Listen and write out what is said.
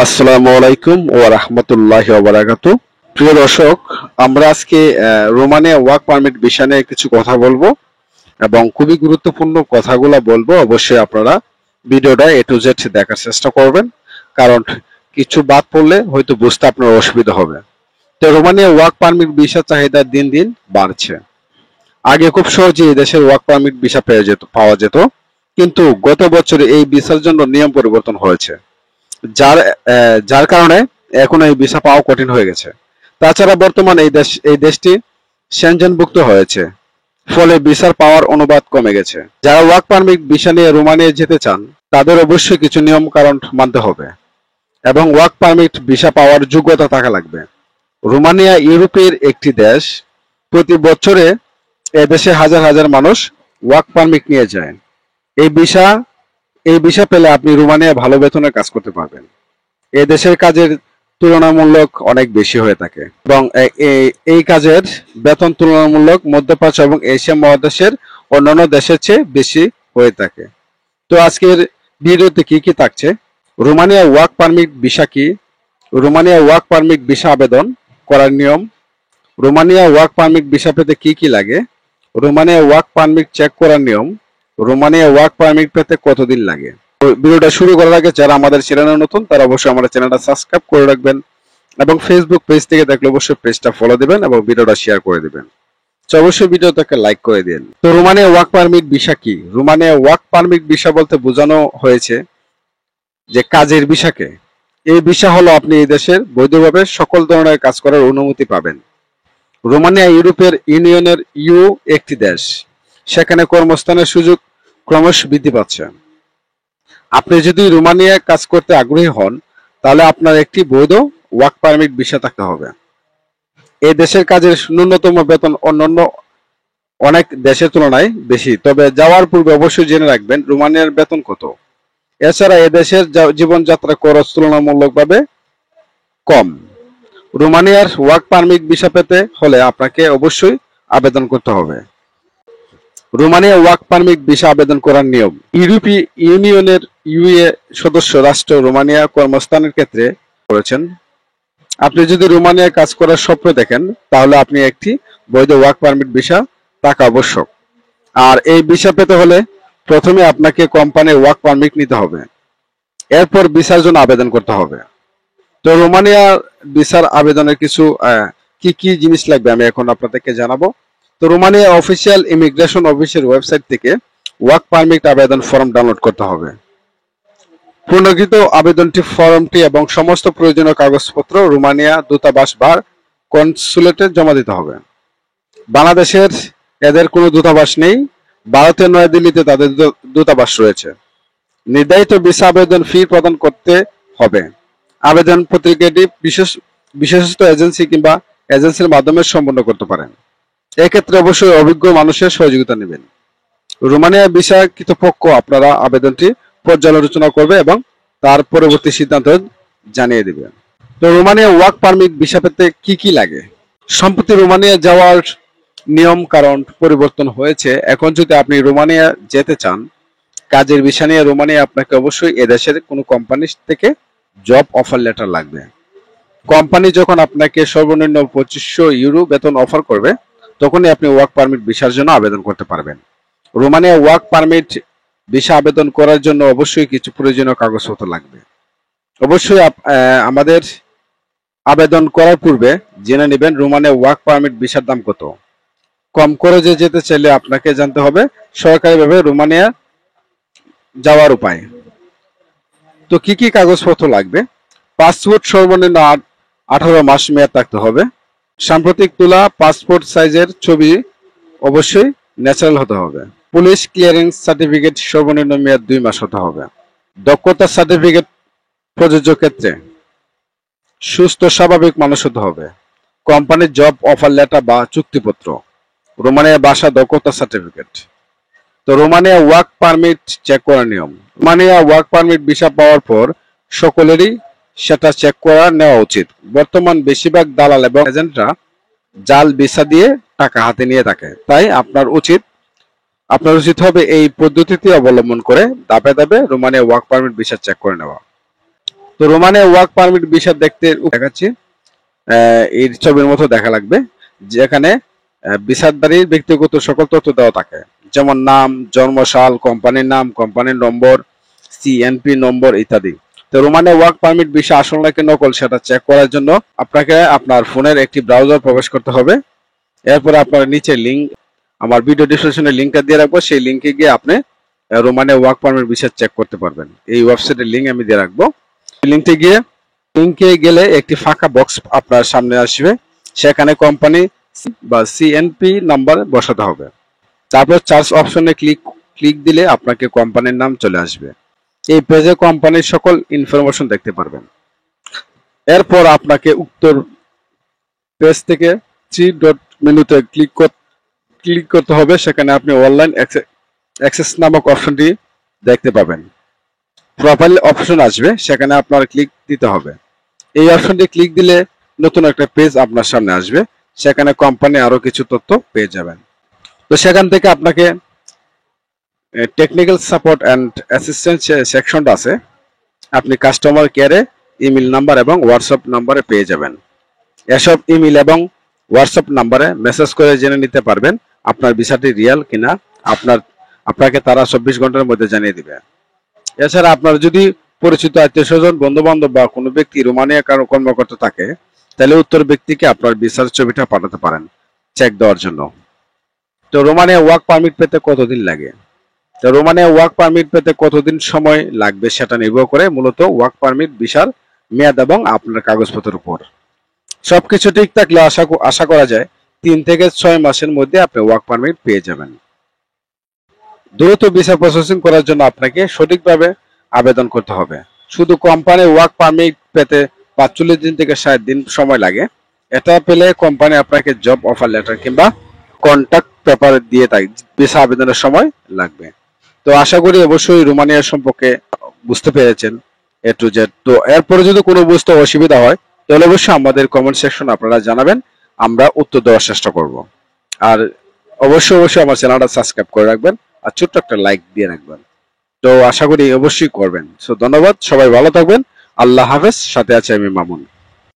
আসসালামু আলাইকুম ওয়া রাহমাতুল্লাহি ওয়া বারাকাতুহু। প্রিয় দর্শক, আমরা আজকে রোমানিয়া ওয়ার্ক পারমিট বিষয় নিয়ে কিছু কথা বলবো এবং খুবই গুরুত্বপূর্ণ কথাগুলো বলবো। অবশ্যই আপনারা ভিডিওটা এ টু জেড দেখার চেষ্টা করবেন, কারণ কিছু বাদ পড়লে হয়তো বুঝতে আপনার অসুবিধা হবে। তো রোমানিয়া ওয়ার্ক পারমিট ভিসার চাহিদা দিন দিন বাড়ছে। আগে খুব সহজেই এই দেশের ওয়ার্ক পারমিট ভিসা পাওয়া যেত, কিন্তু গত বছরে এই ভিসার জন্য নিয়ম পরিবর্তন হয়েছে, যার যার কারণে এখন এই ভিসা পাওয়া কঠিন হয়ে গেছে। তাছাড়া বর্তমানে এই দেশটি সেনজেনভুক্ত হয়েছে, ফলে ভিসার পাওয়ার অনুপাত কমে গেছে। যারা ওয়ার্ক পারমিট ভিসা নিয়ে রোমানিয়া যেতে চান, তাদের অবশ্যই কিছু নিয়ম কারণ মানতে হবে এবং ওয়ার্ক পারমিট ভিসা পাওয়ার যোগ্যতা থাকা লাগবে। রোমানিয়া ইউরোপের একটি দেশ। প্রতি বছরে এদেশে হাজার হাজার মানুষ ওয়ার্ক পারমিট নিয়ে যায়। এই ভিসা এই ভিসা পেলে আপনি রোমানিয়ায় ভালো বেতনে কাজ করতে পারবেন। এই দেশের কাজের তুলনামূলক অনেক বেশি হয়ে থাকে এবং এই কাজের বেতন তুলনামূলক মধ্যপ্রাচ্য এবং এশিয়া মহাদেশের অন্যান্য দেশের চেয়ে বেশি হয়ে থাকে। তো আজকের ভিডিওতে কি কি থাকছে: রোমানিয়া ওয়ার্ক পারমিট ভিসা কি, রোমানিয়া ওয়ার্ক পারমিট ভিসা আবেদন করার নিয়ম, রোমানিয়া ওয়ার্ক পারমিট ভিসা পেতে কি কি লাগে, রোমানিয়া ওয়ার্ক পারমিট চেক করার নিয়ম, রোমানিয়া ওয়ার্ক পারমিট পেতে কতদিন লাগে। তো ভিডিওটা শুরু করার আগে যারা আমাদের চ্যানেলে নতুন, তারা অবশ্যই আমাদের চ্যানেলটা সাবস্ক্রাইব করে রাখবেন এবং ফেসবুক পেজ থেকে দেখলে অবশ্যই পেজটা ফলো দিবেন এবং ভিডিওটা শেয়ার করে দিবেন। তো অবশ্যই ভিডিওটাকে লাইক করে দিন। তো রোমানিয়া ওয়ার্ক পারমিট ভিসা কি? রোমানিয়া ওয়ার্ক পারমিট ভিসা বলতে বোঝানো হয়েছে যে কাজের ভিসাকে। এই ভিসা হলো আপনি এই দেশের বৈধভাবে সকল ধরনের কাজ করার অনুমতি পাবেন। রোমানিয়া ইউরোপের ইউনিয়নের একটি দেশ। সেখানে কর্মস্থানের সুযোগ ক্রমশ বৃদ্ধি পাচ্ছে। আপনি যদি রোমানিয়ায় কাজ করতে আগ্রহী হন, তাহলে আপনার একটি বৈধ ওয়ার্ক পারমিট ভিসা থাকতে হবে। এই দেশের কাজের ন্যূনতম বেতন অন্যান্য অনেক দেশের তুলনায় বেশি, তবে যাওয়ার পূর্বে অবশ্যই জেনে রাখবেন রোমানিয়ার বেতন কত। এছাড়া এ দেশের জীবনযাত্রা খরচ তুলনামূলকভাবে কম। রোমানিয়ার ওয়ার্ক পারমিট ভিসা পেতে হলে আপনাকে অবশ্যই আবেদন করতে হবে। রোমানিয়া ওয়ার্ক পারমিট ভিসা আবেদন করার নিয়ম। ইউরোপীয় ইউনিয়নের সদস্য রাষ্ট্র রোমানিয়া কর্মস্থানের ক্ষেত্রে করেছেন। আপনি যদি রোমানিয়ায় কাজ করার স্বপ্ন দেখেন, তাহলে আপনি একটি বৈধ ওয়ার্ক পারমিট ভিসা থাকা আবশ্যক। আর এই ভিসা পেতে হলে প্রথমে আপনাকে কোম্পানির ওয়ার্ক পারমিট নিতে হবে, এরপর ভিসার জন্য আবেদন করতে হবে। তো রোমানিয়া ভিসার আবেদনের কিছু কি কি জিনিস লাগবে আমি এখন আপনাদেরকে জানাবো। তো রোমানিয়া অফিসিয়াল ইমিগ্রেশন অফিসের ওয়েবসাইট থেকে ওয়ার্ক পারমিট আবেদন ফর্ম ডাউনলোড করতে হবে। পূর্ণকৃত আবেদনটি ফর্মটি এবং সমস্ত প্রয়োজনীয় কাগজপত্র রোমানিয়া দূতাবাস বা কনসুলেটে জমা দিতে হবে। বাংলাদেশের এদের কোনো দূতাবাস নেই। ভারতের নয়াদিল্লিতে তাদের দূতাবাস রয়েছে। নির্ধারিত ভিসা আবেদন ফি প্রদান করতে হবে। আবেদন প্রক্রিয়াটি বিশেষত এজেন্সি কিংবা এজেন্সির মাধ্যমে সম্পন্ন করতে পারেন। এক্ষেত্রে অবশ্যই অভিজ্ঞ মানুষের সহযোগিতা নেবেন। রোমানিয়া ভিসা কর্তৃপক্ষ আপনারা আবেদনটি পর্যালোচনা করবে এবং তার পরবর্তী সিদ্ধান্ত জানিয়ে দেবে। তো রোমানিয়া ওয়ার্ক পারমিট ভিসা পেতে কি কি লাগে? সম্প্রতি রোমানিয়া যাওয়ার নিয়ম কারণ পরিবর্তন হয়েছে। এখন যদি আপনি রোমানিয়া যেতে চান কাজের ভিসা নিয়ে, রোমানিয়া আপনাকে অবশ্যই এদেশের কোনো কোম্পানি থেকে জব অফার লেটার লাগবে। কোম্পানি যখন আপনাকে সর্বনিম্ন 2500 ইউরো বেতন অফার করবে, তখনই আপনি ওয়ার্ক পারমিট ভিসার জন্য আবেদন করতে পারবেন। রোমানিয়া ওয়ার্ক পারমিট ভিসা আবেদন করার জন্য অবশ্যই কিছু প্রয়োজনীয় কাগজপত্র লাগবে। অবশ্যই আমাদের আবেদন করার পূর্বে জেনে নেবেন রোমানিয়া ওয়ার্ক পারমিট ভিসার দাম কত। কম খরচে যেতে চাইলে আপনাকে জানতে হবে সরকারিভাবে রোমানিয়া যাওয়ার উপায়। তো কি কি কাগজপত্র লাগবে? পাসপোর্ট সর্বনিম্ন 18 মাস মেয়াদ থাকতে হবে। সাম্প্রতিক তোলা পাসপোর্ট সাইজের ছবি অবশ্যই ন্যাচারাল হতে হবে। পুলিশ ক্লিয়ারেন্স সার্টিফিকেট সর্বনিম্ন মেয়াদ 2 মাস হতে হবে। দক্ষতা সার্টিফিকেট প্রযোজ্য ক্ষেত্রে সুস্থ স্বাভাবিক মানুষ হতে হবে। কোম্পানির জব অফার লেটার বা চুক্তিপত্র। রোমানিয়া ভাষা দক্ষতা সার্টিফিকেট। তো রোমানিয়া ওয়ার্ক পারমিট চেক করার নিয়ম। রোমানিয়া ওয়ার্ক পারমিট ভিসা পাওয়ার পর সকলেরই সেটা চেক করা নেওয়া উচিত। বর্তমান বেশিরভাগ দালাল এবং এজেন্টরা জাল ভিসা দিয়ে টাকা হাতে নিয়ে থাকে, তাই আপনার উচিত হবে এই পদ্ধতিটি অবলম্বন করে ধাপে ধাপে Romania work permit visa check করে নেওয়া। তো তো রোমানিয়া ওয়ার্ক পারমিট ভিসা দেখতে দেখাচ্ছি। এই ছবির মতো দেখা লাগবে, যেখানে ভিসাধারীর ব্যক্তিগত সকল তথ্য দেওয়া থাকে, যেমন নাম, জন্মসাল, কোম্পানির নাম, কোম্পানির নম্বর, সিএনপি নম্বর ইত্যাদি। তো রোমানিয়া ওয়ার্ক পারমিট ভিসা আসল নাকি নকল সেটা চেক করার জন্য আপনাকে আপনার ফোনের একটি ব্রাউজার প্রবেশ করতে হবে। এরপরে আপনার নিচে লিঙ্ক, আমার ভিডিও ডিসক্রিপশনে লিঙ্কটা দিয়ে রাখবো, সেই লিঙ্কে গিয়ে আপনি Romania work permit visa check করতে পারবেন। এই ওয়েবসাইটের লিঙ্ক আমি দিয়ে রাখবো। লিঙ্কে গেলে একটি ফাঁকা বক্স আপনার সামনে আসবে, সেখানে কোম্পানি বা সিএনপি নাম্বার বসাতে হবে। তারপর চার্জ অপশনে ক্লিক দিলে আপনাকে কোম্পানির নাম চলে আসবে। এই পেজে কোম্পানির সকল ইনফরমেশন দেখতে পারবেন। এরপর আপনাকে উত্তর পেজ থেকে 3 ডট মেনুতে ক্লিক করতে হবে, সেখানে আপনি অনলাইন অ্যাক্সেস নামক অপশনটি দেখতে পাবেন। প্রোফাইল অপশন আসবে, সেখানে আপনার ক্লিক দিতে হবে। এই অপশনটি ক্লিক দিলে নতুন একটা পেজ আপনার সামনে আসবে, সেখানে কোম্পানি আরো কিছু তথ্য পেয়ে যাবেন। তো সেখান থেকে আপনাকে টেকনিক্যাল সাপোর্ট অ্যান্ড অ্যাসিস্ট্যান্স সেকশনটা আছে, আপনি কাস্টমার কেয়ারে ইমেল নাম্বার এবং হোয়াটসঅ্যাপ নাম্বারে পেয়ে যাবেন। এসব ইমেল এবং হোয়াটসঅ্যাপ নাম্বারে মেসেজ করে জেনে নিতে পারবেন আপনার ভিসাটি রিয়েল কিনা। আপনাকে তারা 24 ঘন্টার মধ্যে জানিয়ে দিবে। এছাড়া আপনার যদি পরিচিত আত্মীয় স্বজন, বন্ধু বান্ধব বা কোনো ব্যক্তি রোমানিয়া কারো কর্মকর্তা থাকে, তাহলে উত্তর ব্যক্তিকে আপনার ভিসার ছবিটা পাঠাতে পারেন চেক দেওয়ার জন্য। তো রোমানিয়া ওয়ার্ক পারমিট পেতে কতদিন লাগে? তো রোমানিয়া ওয়ার্ক পারমিট পেতে কতদিন সময় লাগবে সেটা নির্ভর করে মূলত ওয়ার্ক পারমিট ভিসার মেয়াদ এবং আপনার কাগজপত্রের উপর। সবকিছু ঠিক থাকলে আশা করা যায় 3 থেকে 6 মাসের মধ্যে আপনি ওয়ার্ক পারমিট পেয়ে যাবেন। দ্রুত ভিসা প্রসেসিং করার জন্য আপনাকে সঠিকভাবে আবেদন করতে হবে। শুধু কোম্পানির ওয়ার্ক পারমিট পেতে 45 দিন থেকে 60 দিন সময় লাগে। এটা পেলে কোম্পানি আপনাকে জব অফার লেটার কিংবা কন্ট্যাক্ট পেপার দিয়ে থাকে, ভিসা আবেদনের সময় লাগবে। তো আশা করি অবশ্যই রোমানিয়া সম্পর্কে বুঝতে পেরেছেন এ টু জেড। তো এরপরে যদি কোনো বুঝতে অসুবিধা হয় তাহলে অবশ্যই আমাদের কমেন্ট সেকশন আপনারা জানাবেন, আমরা উত্তর দেওয়ার চেষ্টা করব। আর অবশ্যই আমার চ্যানেলটা সাবস্ক্রাইব করে রাখবেন আর ছোট্ট একটা লাইক দিয়ে রাখবেন। তো আশা করি অবশ্যই করবেন। সো ধন্যবাদ, সবাই ভালো থাকবেন। আল্লাহ হাফেজ। সাথে আছে আমি মামুন।